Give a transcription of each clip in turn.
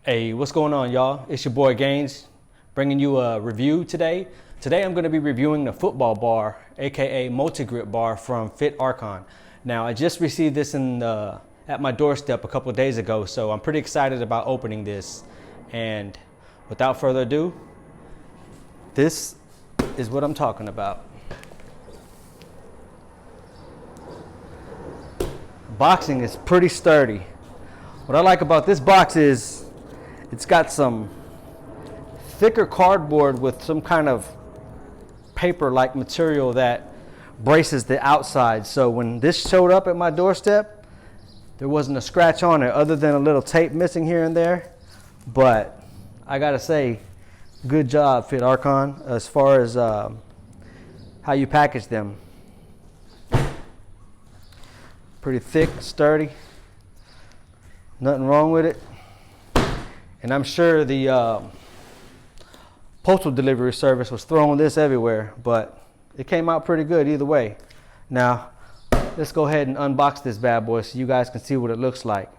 Hey, what's going on, y'all? It's your boy Gaines, bringing you a review today. Today I'm going to be reviewing the football bar, aka multi-grip bar from fitarchon. Now, I just received this at my doorstep a couple of days ago, so I'm pretty excited about opening this. And without further ado, this is what I'm talking about. Boxing is pretty sturdy. What I like about this box is it's got some thicker cardboard with some kind of paper-like material that braces the outside. So when this showed up at my doorstep, there wasn't a scratch on it other than a little tape missing here and there. But I gotta say, good job, fitarchon, as far as how you package them. Pretty thick, sturdy, nothing wrong with it. And I'm sure the postal delivery service was throwing this everywhere, but it came out pretty good either way. Now, let's go ahead and unbox this bad boy so you guys can see what it looks like.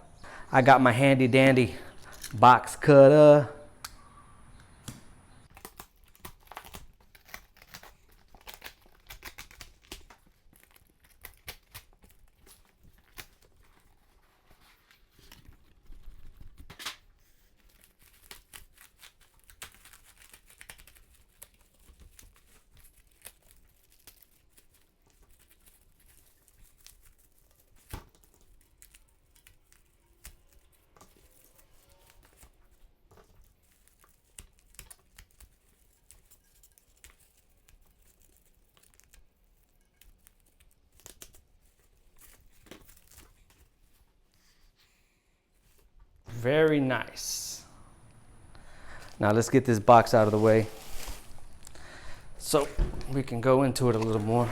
I got my handy dandy box cutter. Very nice. Now let's get this box out of the way so we can go into it a little more.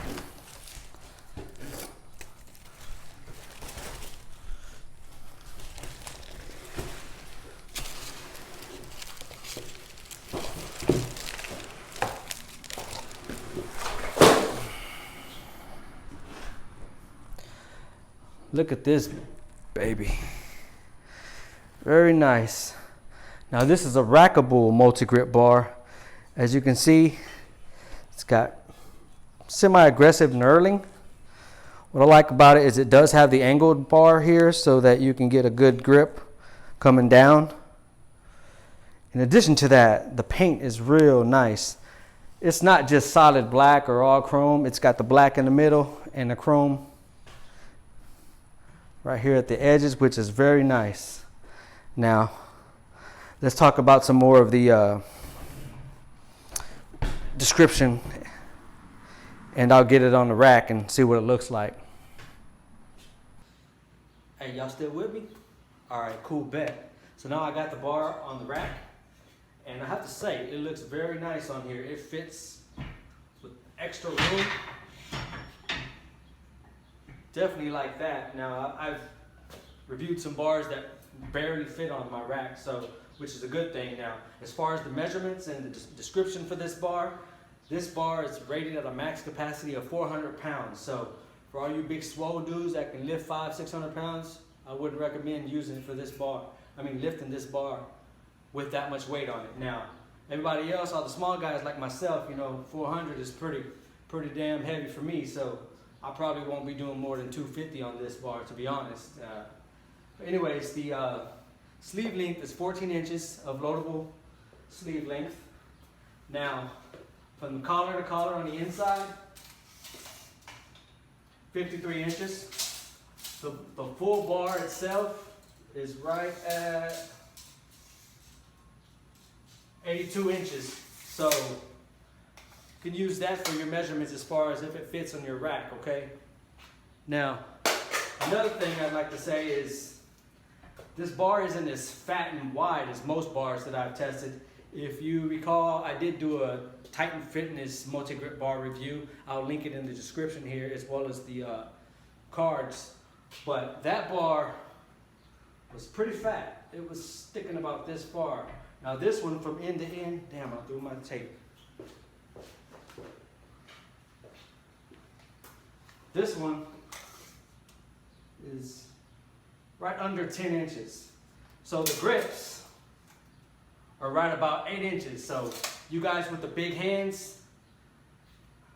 Look at this baby. Very nice. Now this is a rackable multi-grip bar. As you can see, it's got semi-aggressive knurling. What I like about it is it does have the angled bar here so that you can get a good grip coming down. In addition to that, the paint is real nice. It's not just solid black or all chrome. It's got the black in the middle and the chrome right here at the edges, which is very nice. Now, let's talk about some more of the description, and I'll get it on the rack and see what it looks like. Hey, y'all still with me? All right, cool, bet. So now I got the bar on the rack, and I have to say, it looks very nice on here. It fits with extra room. Definitely like that. Now, I've reviewed some bars that barely fit on my rack, so which is a good thing. Now, as far as the measurements and the description for this bar is rated at a max capacity of 400 pounds. So for all you big swole dudes that can lift 500-600 pounds, I wouldn't recommend using it for this bar. I mean, lifting this bar with that much weight on it. Now, everybody else, all the small guys like myself, you know, 400 is pretty damn heavy for me. So I probably won't be doing more than 250 on this bar, to be honest. Anyways, the sleeve length is 14 inches of loadable sleeve length. Now, from collar to collar on the inside, 53 inches. The full bar itself is right at 82 inches. So you can use that for your measurements as far as if it fits on your rack, okay? Now, another thing I'd like to say is this bar isn't as fat and wide as most bars that I've tested. If you recall, I did do a Archon Fitness Multi-Grip Bar review. I'll link it in the description here as well as the cards. But that bar was pretty fat. It was sticking about this far. Now this one from end to end, damn, I threw my tape. This one is right under 10 inches. So the grips are right about 8 inches. So you guys with the big hands,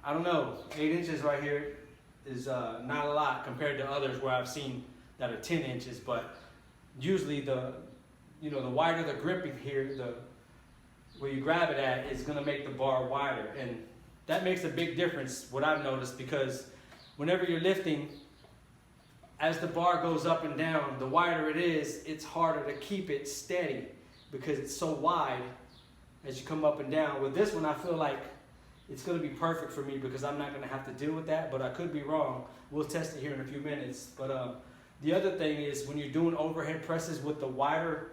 I don't know, 8 inches right here is not a lot compared to others where I've seen that are 10 inches. But usually the wider the gripping here, where you grab it at is going to make the bar wider, and that makes a big difference, what I've noticed, because whenever you're lifting, as the bar goes up and down, the wider it is, it's harder to keep it steady because it's so wide as you come up and down. With this one, I feel like it's going to be perfect for me because I'm not going to have to deal with that, but I could be wrong. We'll test it here in a few minutes. But the other thing is, when you're doing overhead presses with the wider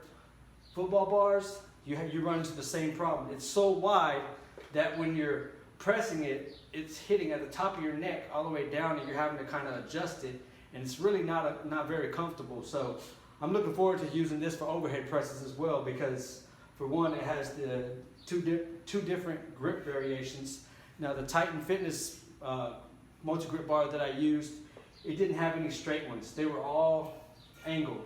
football bars, you run into the same problem. It's so wide that when you're pressing it, it's hitting at the top of your neck all the way down, and you're having to kind of adjust it, and it's really not very comfortable. So I'm looking forward to using this for overhead presses as well, because for one, it has the two different grip variations. Now the Titan Fitness Multi-Grip Bar that I used, it didn't have any straight ones. They were all angled,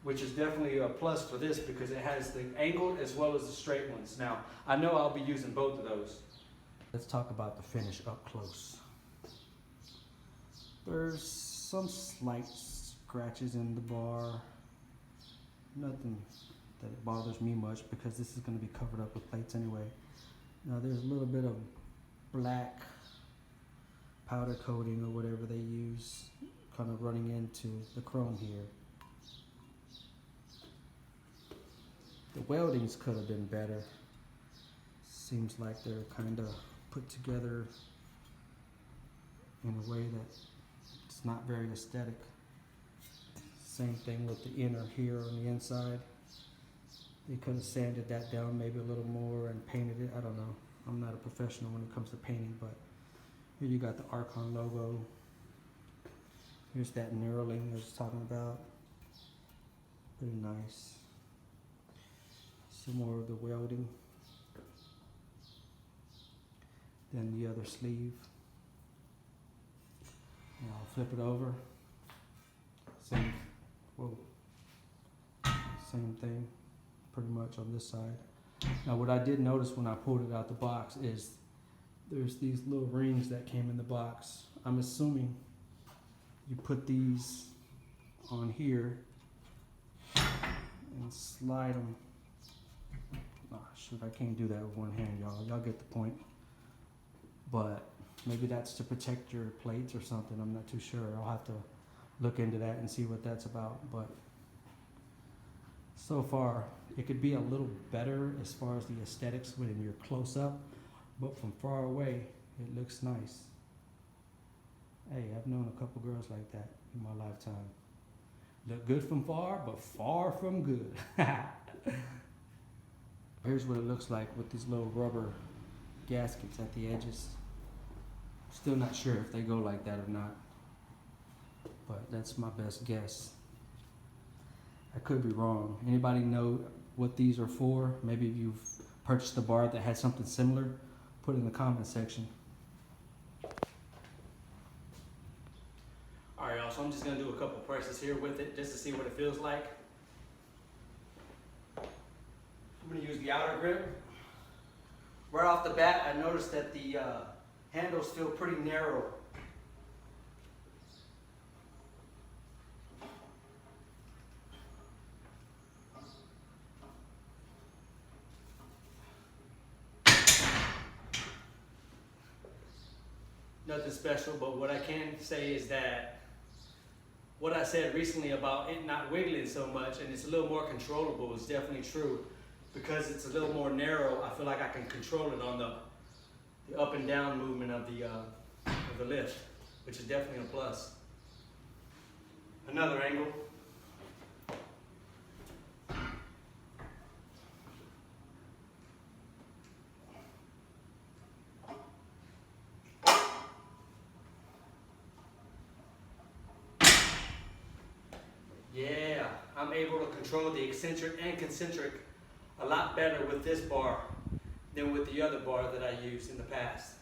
which is definitely a plus for this because it has the angled as well as the straight ones. Now, I know I'll be using both of those. Let's talk about the finish up close. There's some slight scratches in the bar. Nothing that bothers me much because this is going to be covered up with plates anyway. Now there's a little bit of black powder coating or whatever they use kind of running into the chrome here. The weldings could have been better. Seems like they're kind of put together in a way that it's not very aesthetic. Same thing with the inner here on the inside. They could have sanded that down maybe a little more and painted it. I don't know. I'm not a professional when it comes to painting, but here you got the Archon logo. Here's that knurling I was talking about. Pretty nice. Some more of the welding. Then the other sleeve. Now I'll flip it over. Same thing, pretty much on this side. Now what I did notice when I pulled it out the box is there's these little rings that came in the box. I'm assuming you put these on here and slide them. Oh shoot, I can't do that with one hand, y'all. Y'all get the point. But maybe that's to protect your plates or something. I'm not too sure. I'll have to look into that and see what that's about. But so far, it could be a little better as far as the aesthetics when you're close up, but from far away, it looks nice. Hey, I've known a couple girls like that in my lifetime. Look good from far, but far from good. Here's what it looks like with these little rubber gaskets at the edges. Still not sure if they go like that or not, but that's my best guess. I could be wrong. Anybody know what these are for? Maybe if you've purchased a bar that had something similar, put it in the comment section. All right, y'all, so I'm just gonna do a couple presses here with it just to see what it feels like. I'm gonna use the outer grip. Right off the bat, I noticed that the handles feel pretty narrow. Nothing special, but what I can say is that what I said recently about it not wiggling so much and it's a little more controllable is definitely true. Because it's a little more narrow, I feel like I can control it on the up and down movement of the lift, which is definitely a plus. Another angle. Yeah, I'm able to control the eccentric and concentric a lot better with this bar than with the other bar that I used in the past.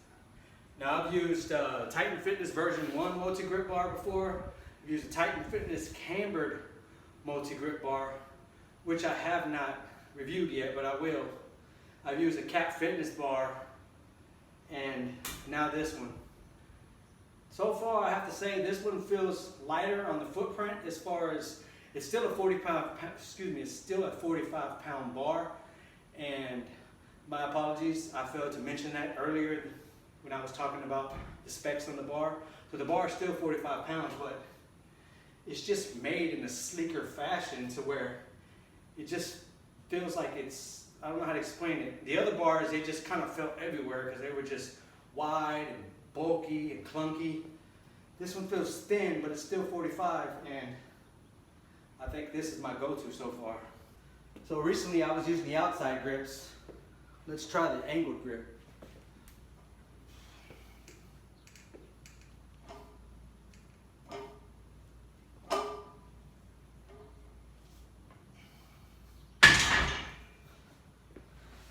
Now I've used Titan Fitness version 1 multi-grip bar before. I've used a Titan Fitness cambered multi-grip bar, which I have not reviewed yet, but I will. I've used a Cat Fitness bar and now this one. So far, I have to say this one feels lighter on the footprint as far as it's still a 45-pound bar. And my apologies, I failed to mention that earlier when I was talking about the specs on the bar. So the bar is still 45 pounds, but it's just made in a sleeker fashion to where it just feels like it's, I don't know how to explain it. The other bars, they just kind of felt everywhere because they were just wide and bulky and clunky. This one feels thin, but it's still 45, and I think this is my go-to so far. So recently I was using the outside grips. Let's try the angled grip.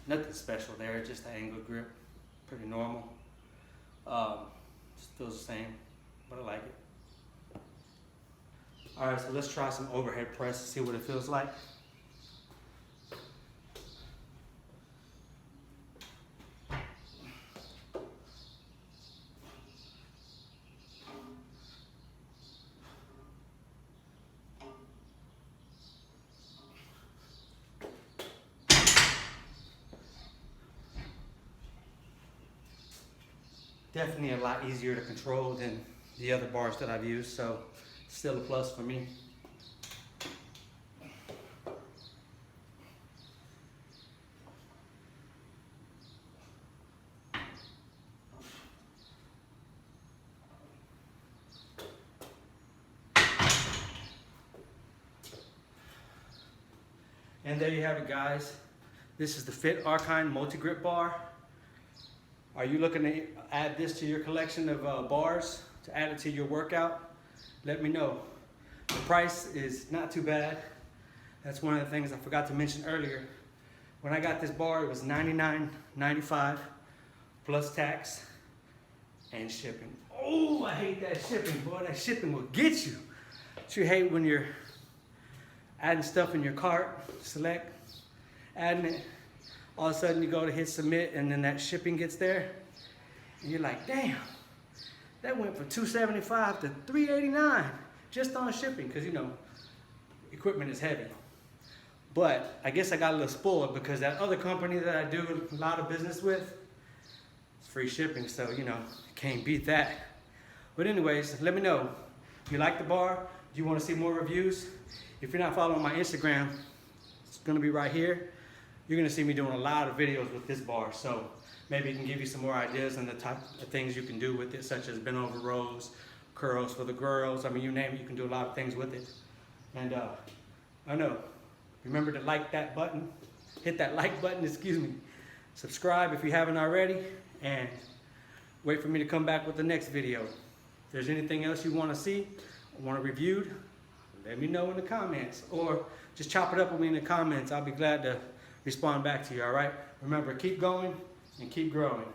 Nothing special there, just the angled grip. Pretty normal. Just feels the same, but I like it. Alright, so let's try some overhead press and see what it feels like. Definitely a lot easier to control than the other bars that I've used, so still a plus for me. And there you have it, guys. This is the fitarchon Multi-Grip Bar. Are you looking to add this to your collection of bars, to add it to your workout? Let me know. The price is not too bad. That's one of the things I forgot to mention earlier. When I got this bar, it was $99.95 plus tax and shipping. Oh, I hate that shipping, boy. That shipping will get you. Don't you hate when you're adding stuff in your cart, select, adding it, all of a sudden you go to hit submit and then that shipping gets there and you're like, damn, that went from $275 to $389 just on shipping, because you know equipment is heavy. But I guess I got a little spoiled because that other company that I do a lot of business with, it's free shipping, so you know, can't beat that. But anyways, let me know if you like the bar. Do you want to see more reviews? If you're not following my Instagram, it's gonna be right here. You're gonna see me doing a lot of videos with this bar, so maybe it can give you some more ideas on the type of things you can do with it, such as bent over rows, curls for the girls. I mean, you name it, you can do a lot of things with it. And I know, remember to like that button, hit that like button, excuse me. Subscribe if you haven't already, and wait for me to come back with the next video. If there's anything else you wanna see, or want it reviewed, let me know in the comments, or just chop it up with me in the comments. I'll be glad to respond back to you, all right? Remember, keep going and keep growing.